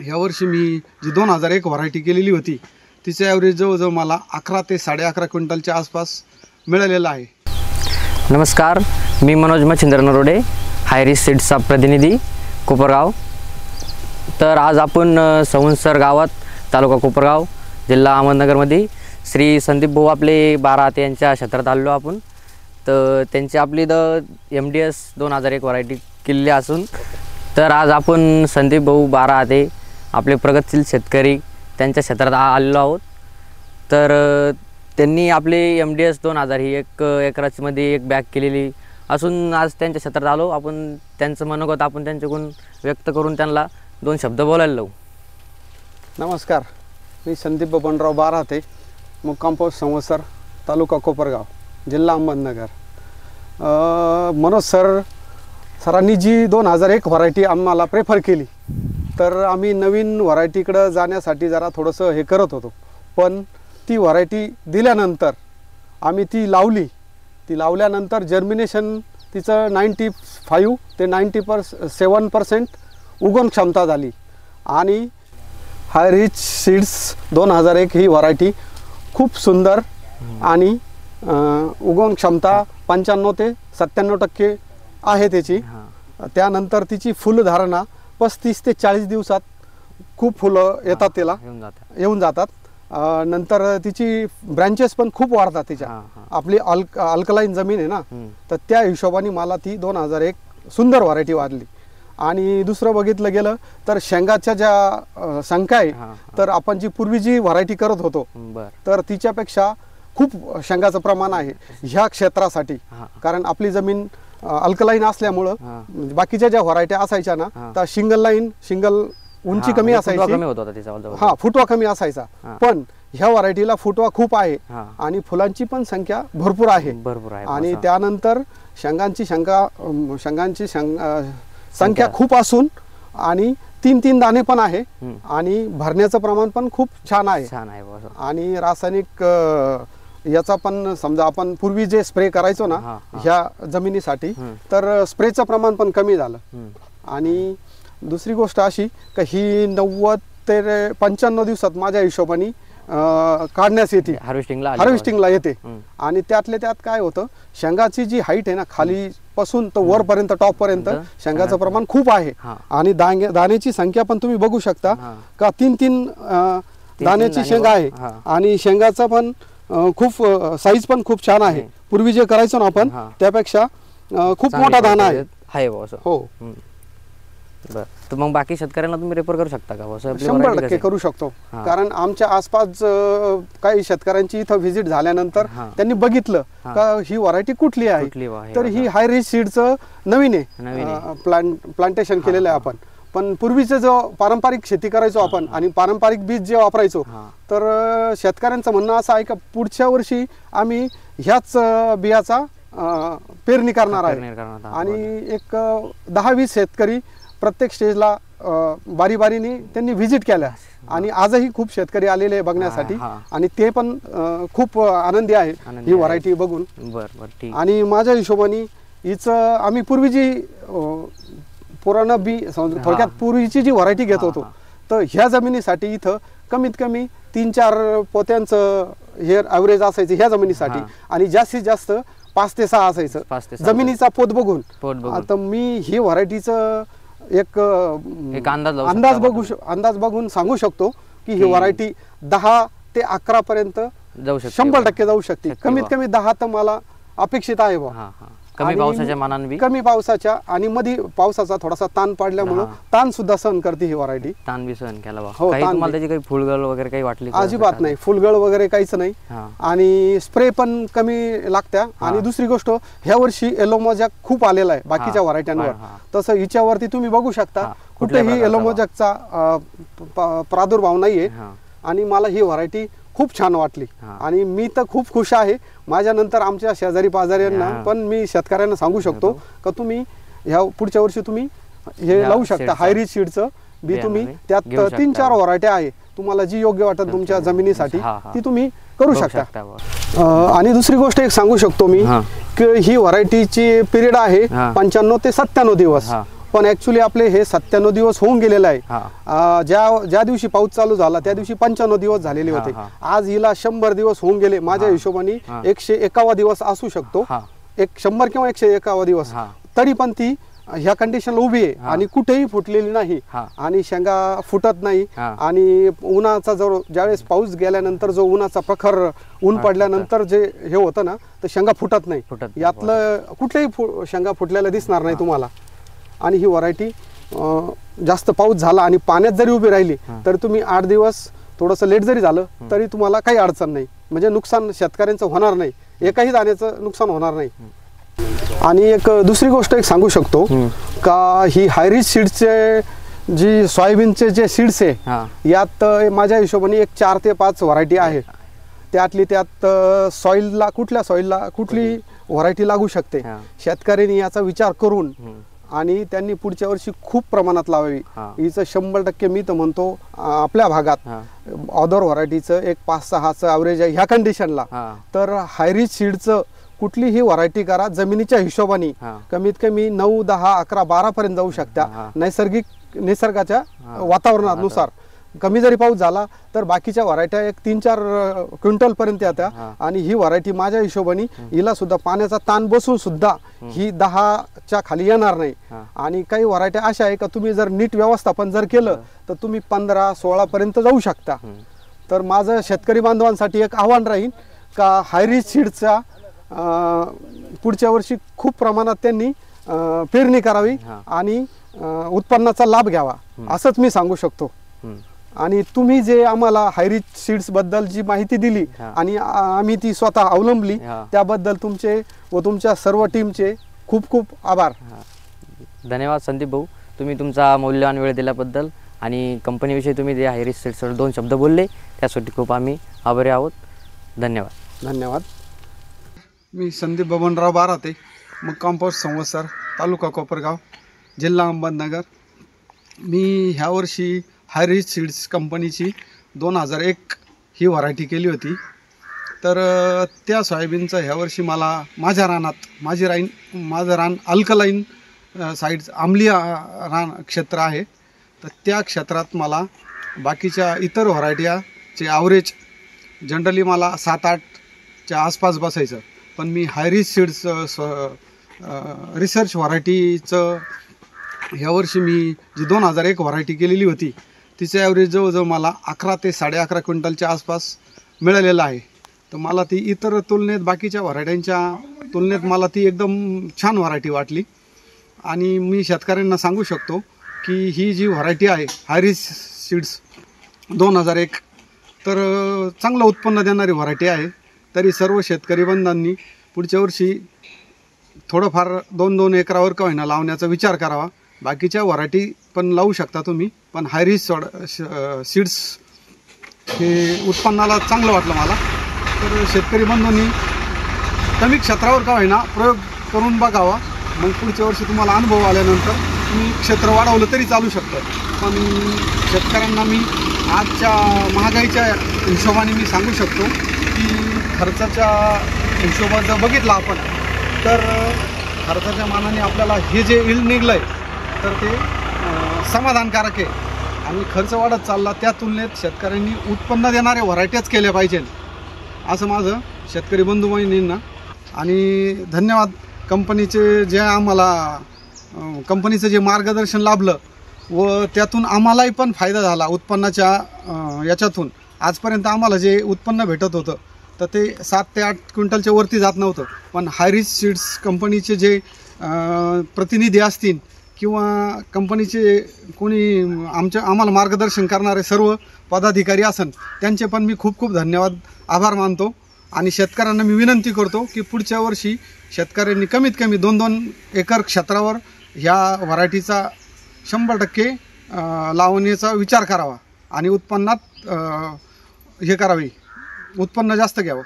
ह्या वर्षी मी जी 2001 व्हरायटी केलेली होती तिचे ॲव्हरेज जवळजवळ मला 11 ते 11.5 क्विंटलच्या आसपास मिळालेला आहे. नमस्कार, मी मनोज मच्छिंद्र नरोडे, हायरिस्क सीड्सचा प्रतिनिधी, कोपरगाव. तर आज आपण संवत्सर गावात, तालुका कोपरगाव, जिल्हा अहमदनगरमध्ये श्री संदीप भाऊ आपले 12 यांच्या क्षेत्रात आलो आपण. तर त्यांची आपली MDS 2001 व्हरायटी केलेली असून तर आज आपण संदीप भाऊ 12 आपले प्रगतशील शेतकरी त्यांच्या क्षेत्रात आलेलो आहोत. तर त्यांनी आपले MDS 2000 ही 1 एकरामध्ये 1 बॅग केलेली असून आज त्यांच्या क्षेत्रात आलो आपण. त्यांचं मनोगत आपण त्यांच्याकडून व्यक्त करून त्यांना 2 शब्द बोलायला लावू. नमस्कार, मी संदीप बबनराव 12 मुक्काम पोस्ट संवत्सर, तालुका कोपरगाव, जिल्हा अहमदनगर. मनोज सरांनी जी 2001 व्हरायटी आम्हाला प्रेफर केली तर आम्ही नवीन व्हरायटीकडं जाण्यासाठी जरा थोडंसं हे करत होतो. पण ती व्हरायटी दिल्यानंतर आम्ही ती लावली. ती लावल्यानंतर जर्मिनेशन तिचं 95 ते 97% उगवण क्षमता झाली. आणि हायरिस्क सीड्स 2001 ही व्हरायटी खूप सुंदर आणि उगवण क्षमता 95 ते 97% आहे त्याची. त्यानंतर तिची फुलधारणा 35 ते 40 दिवसात खूप फुलं येतात, त्याला येऊन जातात. नंतर तिची ब्रँचेस पण खूप वाढतात तिच्या. आपली अल्कलाईन जमीन आहे ना, तर त्या हिशोबाने मला ती 2001 सुंदर व्हरायटी वाढली. आणि दुसरं बघितलं गेलं तर शेंगाच्या ज्या संख्या आहे, तर आपण जी पूर्वी जी व्हरायटी करत होतो तर तिच्यापेक्षा खूप शेंगाचं प्रमाण आहे ह्या क्षेत्रासाठी. कारण आपली जमीन अल्कलाईन असल्यामुळं बाकीच्या ज्या व्हरायट्या असायच्या ना, तर शिंगल उंची कमी असायची, फुटवा कमी असायचा. पण ह्या व्हरायटीला फुटवा खूप आहे आणि फुलांची पण संख्या भरपूर आहे. आणि त्यानंतर शेंगांची संख्या खूप असून आणि 3 दाणे पण आहे आणि भरण्याचं प्रमाण पण खूप छान आहे. आणि रासायनिक याचा पण समजा आपण पूर्वी जे स्प्रे करायचो ना ह्या जमिनीसाठी, तर स्प्रेचं प्रमाण पण कमी झालं. आणि दुसरी गोष्ट अशी की ही 90 ते 95 दिवसात माझ्या हिशोबाने काढण्यास येते, हार्वेस्टिंगला येते. आणि त्यातल्या त्यात काय होतं, शेंगाची जी हाईट आहे ना, खाली पासून तर वरपर्यंत टॉपपर्यंत शेंगाचं प्रमाण खूप आहे. आणि दाण्याची संख्या पण तुम्ही बघू शकता का 3 दाण्याची शेंगा आहे. आणि शेंगाचा पण खूप साईज पण खूप छान आहे. पूर्वी जे करायचो ना आपण त्यापेक्षा खूप मोठा दाणा आहे. हो. तर मग बाकी शेतकऱ्यांना तुम्ही रेफर करू शकता का? 100% करू शकतो. कारण आमच्या आसपास काही शेतकऱ्यांची इथं व्हिजिट झाल्यानंतर त्यांनी बघितलं का ही व्हरायटी कुठली आहे, तर ही हायरिस्क सीडचं नवीन आहे, प्लांटेशन केलेलं आहे आपण. पण पूर्वीचं जो पारंपरिक शेती करायचो आपण आणि पारंपरिक बीज जे वापरायचो, तर शेतकऱ्यांचं म्हणणं असं आहे का पुढच्या वर्षी आम्ही ह्याच बियाचा पेरणी करणार आहे. आणि एक 10-20 शेतकरी प्रत्येक स्टेजला बारीने त्यांनी व्हिजिट केल्या. आणि आजही खूप शेतकरी आलेले बघण्यासाठी आणि ते पण खूप आनंदी आहे ही व्हरायटी बघून. आणि माझ्या हिशोबाने हिचं आम्ही पूर्वी जी पुराणं बी थोडक्यात पूर्वीची जी व्हरायटी घेत होतो, तर ह्या जमिनीसाठी इथं कमीत कमी 3-4 पोत्यांचं हे ॲव्हरेज असायचं ह्या जमिनीसाठी. आणि जास्तीत जास्त 5 ते 6 असायचं जमिनीचा पोत बघून. आता मी ही व्हरायटीचं एक अंदाज बघून सांगू शकतो की ही व्हरायटी 10 ते 11 पर्यंत 100% जाऊ शकते. कमीत कमी 10 तर मला अपेक्षित आहे बा. कमी पावसाच्या आणि मध्ये पावसाचा थोडासा ताण पडल्यामुळे ताण सुद्धा सहन करते ही व्हरायटी. ताण बी सहन केला बा. हो, काही फुलगळ वगैरे काही वाटली? अजिबात नाही, फुलगळ वगैरे काहीच नाही. आणि स्प्रे पण कमी लागत्या. आणि दुसरी गोष्ट, ह्या वर्षी येलो मोजॅक खूप आलेला आहे बाकीच्या व्हरायट्यांवर, तसं हिच्यावरती तुम्ही बघू शकता कुठेही येलो मोजॅकचा प्रादुर्भाव नाहीये. आणि मला ही व्हरायटी खूप छान वाटली आणि मी तर खूप खुश आहे. माझ्यानंतर आमच्या शेजारी पाजाऱ्यांना पण मी शेतकऱ्यांना सांगू शकतो का तुम्ही ह्या पुढच्या वर्षी तुम्ही हे लावू शकता हायरिस्क सीडचं बी. तुम्ही त्यात 3-4 व्हरायट्या आहे, तुम्हाला जी योग्य वाटत तुमच्या जमिनीसाठी ती तुम्ही करू शकता. आणि दुसरी गोष्ट एक सांगू शकतो मी की ही व्हरायटीची पिरियड आहे 95 ते 97 दिवस. पण ॲक्च्युली आपले हे 97 दिवस होऊन गेलेलं आहे. ज्या दिवशी पाऊस चालू झाला त्या दिवशी 95 दिवस झालेले होते. आज हिला 100 दिवस होऊन गेले. माझ्या हिशोबाने 101 दिवस असू शकतो, 100 किंवा 101 दिवस, तरी पण ती ह्या कंडिशनला उभी आहे आणि कुठेही फुटलेली नाही आणि शेंगा फुटत नाही. आणि उन्हाचा जो ज्यावेळेस पाऊस गेल्यानंतर जो उन्हाचा प्रखर ऊन पडल्यानंतर जे हे होतं ना, तर शेंगा फुटत नाही. यातलं कुठलेही शेंगा फुटलेला दिसणार नाही तुम्हाला. आणि ही व्हरायटी जास्त पाऊस झाला आणि पाण्यात जरी उभी राहिली तर तुम्ही 8 दिवस थोडंसं लेट जरी झालं तरी तुम्हाला काही अडचण नाही, म्हणजे नुकसान शेतकऱ्यांचं होणार नाही, एकाही दाण्याचं नुकसान होणार नाही. आणि एक दुसरी गोष्ट एक सांगू शकतो का ही हायरिच सीड्सचे जी सोयाबीनचे जे सीड्स आहे यात माझ्या हिशोबाने एक 4 ते 5 व्हरायटी आहे. त्यातली त्यात सॉईलला कुठल्या सॉईलला कुठली व्हरायटी लागू शकते. शेतकऱ्यांनी याचा विचार करून आणि त्यांनी पुढच्या वर्षी खूप प्रमाणात लावावी. हिचं 100% मी तर म्हणतो आपल्या भागात अदर व्हरायटीचं एक 5-6चं ॲव्हरेज आहे ह्या कंडिशनला. तर हायरिच सीडचं कुठलीही व्हरायटी करा जमिनीच्या हिशोबाने कमीत कमी 9, 10, 11, 12 पर्यंत जाऊ शकता. निसर्गाच्या वातावरणानुसार कमी जरी पाऊस झाला तर बाकीच्या व्हरायट्या एक 3-4 क्विंटल पर्यंत येत्या. आणि ही व्हरायटी माझ्या हिशोबाने हिला सुद्धा पाण्याचा ताण बसून सुद्धा ही 10च्या खाली येणार नाही. आणि काही व्हरायट्या अशा आहे का तुम्ही जर नीट व्यवस्थापन जर केलं तर तुम्ही 15-16 पर्यंत जाऊ शकता. तर माझं शेतकरी बांधवांसाठी एक आव्हान राहील का हायरिच सीडचा पुढच्या वर्षी खूप प्रमाणात त्यांनी पेरणी करावी आणि उत्पन्नाचा लाभ घ्यावा असंच मी सांगू शकतो. आणि तुम्ही जे आम्हाला हायरिच सीड्स बद्दल जी माहिती दिली आणि आम्ही ती स्वतः अवलंबली त्याबद्दल तुमचे व तुमच्या सर्व टीमचे खूप खूप आभार. धन्यवाद संदीप भाऊ, तुम्ही तुमचा मौल्यवान वेळ दिल्याबद्दल आणि कंपनीविषयी तुम्ही जे हायरिच सीड्सवर 2 शब्द बोलले त्यासाठी खूप आम्ही आभारी आहोत. धन्यवाद. धन्यवाद. मी संदीप बबनराव बाराते, मुक्काम पोस्ट संवत्सर, तालुका कोपरगाव, जिल्हा अहमदनगर. मी ह्या वर्षी हायरिच सीड्स कंपनीची 2001 ही व्हरायटी केली होती. तर त्या सोयाबीनचं ह्या वर्षी मला माझ्या रानात माझं रान अल्कलाईन साईड आम्लीय रान क्षेत्र आहे. तर त्या क्षेत्रात मला बाकीच्या इतर व्हरायटीचे ॲव्हरेज जनरली मला 7-8च्या आसपास बसायचं. पण मी हायरिच सीड्स रिसर्च व्हरायटीचं ह्या वर्षी मी जी 2001 व्हरायटी केलेली होती तिचं ॲव्हरेज जवळजवळ मला 11 ते 11.5 क्विंटलच्या आसपास मिळालेलं आहे. तर मला ती इतर तुलनेत बाकीच्या व्हरायट्यांच्या तुलनेत मला ती एकदम छान व्हरायटी वाटली. आणि मी शेतकऱ्यांना सांगू शकतो की ही जी व्हरायटी आहे हायरिच सीड्स 2001 तर चांगलं उत्पन्न देणारी व्हरायटी आहे. तरी सर्व शेतकरी बंधांनी पुढच्या वर्षी थोडंफार 2-2 एकरावर का होईना लावण्याचा विचार करावा. बाकीच्या व्हरायटी पण लावू शकता तुम्ही, पण हायरिच सीड्स हे उत्पन्नाला चांगलं वाटलं मला. तर शेतकरी बंधूंनी कमी क्षेत्रावर का होईना प्रयोग करून बघावा. मग पुढच्या वर्षी तुम्हाला अनुभव आल्यानंतर तुम्ही क्षेत्र वाढवलं तरी चालू शकतं. पण शेतकऱ्यांना मी आजच्या महागाईच्या हिशोबाने मी सांगू शकतो की खर्चाच्या हिशोबात जर बघितलं आपण तर खर्चाच्या मानाने आपल्याला हे जे इल्ड निघलं आहे तर ते समाधानकारक आहे. आणि खर्च वाढत चालला त्या तुलनेत शेतकऱ्यांनी उत्पन्न देणारे व्हरायटीज केल्या पाहिजे असं माझं शेतकरी बंधू बहिणींना. आणि धन्यवाद कंपनीचे जे आम्हाला कंपनीचं जे मार्गदर्शन लाभलं व त्यातून आम्हालाही पण फायदा झाला उत्पन्नाच्या याच्यातून. आजपर्यंत आम्हाला जे उत्पन्न भेटत होतं तर ते 7 ते 8 क्विंटलच्या वरती जात नव्हतं. पण हायरिच सीड्स कंपनीचे जे प्रतिनिधी असतील किंवा कंपनीचे कोणी आम्हाला मार्गदर्शन करणारे सर्व पदाधिकारी असन त्यांचे पण मी खूप खूप धन्यवाद आभार मानतो. आणि शेतकऱ्यांना मी विनंती करतो की पुढच्या वर्षी शेतकऱ्यांनी कमीत कमी 2-2 एकर क्षेत्रावर ह्या व्हरायटीचा 100% लावण्याचा विचार करावा आणि उत्पन्नात हे करावे, उत्पन्न जास्त घ्यावं.